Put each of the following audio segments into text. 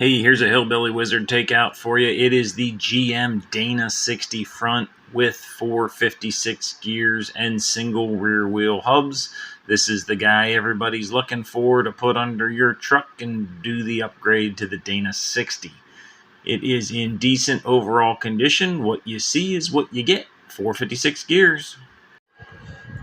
Hey, here's a Hillbilly Wizard takeout for you. It is the GM Dana 60 front with 456 gears and single rear wheel hubs. This is the guy everybody's looking for to put under your truck and do the upgrade to the Dana 60. It is in decent overall condition. What you see is what you get. 456 gears.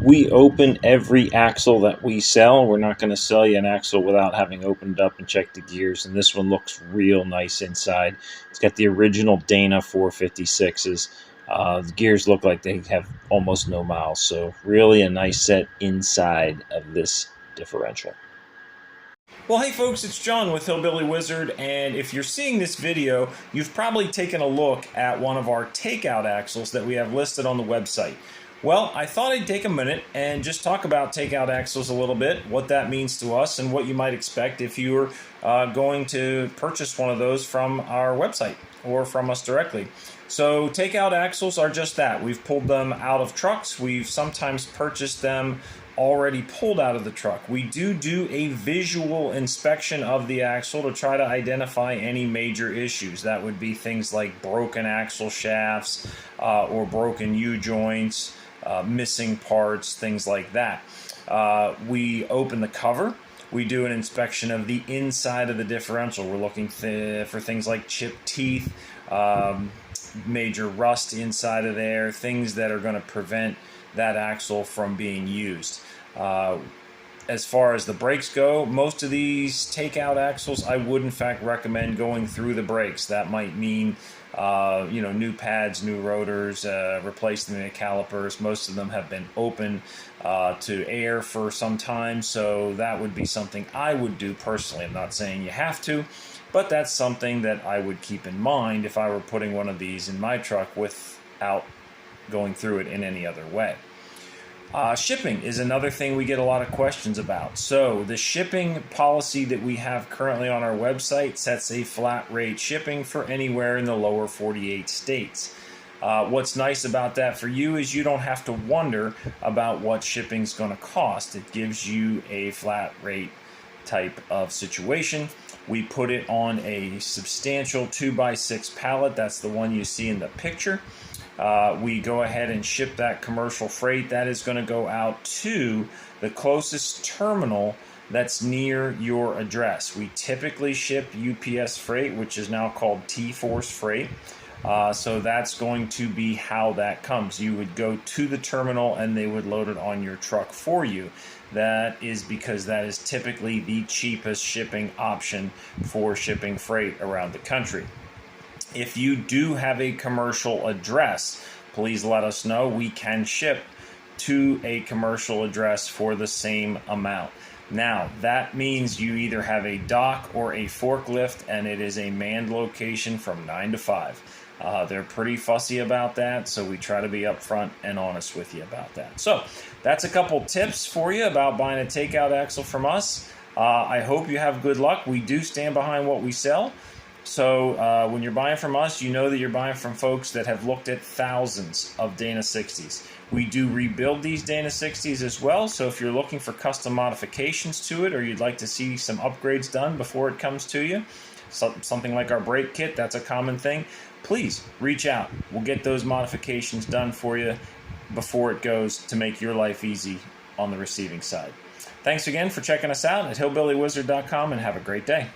We open every axle that we sell. We're not going to sell you an axle without having opened up and checked the gears. And this one looks real nice inside. It's got the original Dana 456s. The gears look like they have almost no miles. So really a nice set inside of this differential. Well, hey folks, it's John with Hillbilly Wizard, and if you're seeing this video, you've probably taken a look at one of our takeout axles that we have listed on the website. Well, I thought I'd take a minute and just talk about takeout axles a little bit, what that means to us, and what you might expect if you were going to purchase one of those from our website or from us directly. So takeout axles are just that. We've pulled them out of trucks. We've sometimes purchased them already pulled out of the truck. We do a visual inspection of the axle to try to identify any major issues. That would be things like broken axle shafts or broken U-joints, missing parts, things like that. We open the cover. We do an inspection of the inside of the differential. We're looking for things like chipped teeth, major rust inside of there, things that are going to prevent that axle from being used. As far as the brakes go, most of these takeout axles, I would in fact recommend going through the brakes. That might mean new pads, new rotors, replacing the calipers. Most of them have been open to air for some time, so that would be something I would do personally. I'm not saying you have to, but that's something that I would keep in mind if I were putting one of these in my truck without going through it in any other way. Shipping is another thing we get a lot of questions about. So the shipping policy that we have currently on our website sets a flat rate shipping for anywhere in the lower 48 states. What's nice about that for you is you don't have to wonder about what shipping's going to cost. It gives you a flat rate type of situation. We put it on a substantial 2x6 pallet. That's the one you see in the picture. We go ahead and ship that commercial freight. That is going to go out to the closest terminal that's near your address. We typically ship UPS freight, which is now called T-Force freight. So that's going to be how that comes. You would go to the terminal and they would load it on your truck for you. That is because that is typically the cheapest shipping option for shipping freight around the country. If you do have a commercial address, please let us know. We can ship to a commercial address for the same amount. Now, that means you either have a dock or a forklift, and it is a manned location from 9 to 5. They're pretty fussy about that, so we try to be upfront and honest with you about that. So that's a couple tips for you about buying a takeout axle from us. I hope you have good luck. We do stand behind what we sell. So when you're buying from us, you know that you're buying from folks that have looked at thousands of Dana 60s. We do rebuild these Dana 60s as well, so if you're looking for custom modifications to it or you'd like to see some upgrades done before it comes to you, something like our brake kit, that's a common thing, please reach out. We'll get those modifications done for you before it goes to make your life easy on the receiving side. Thanks again for checking us out at hillbillywizard.com and have a great day.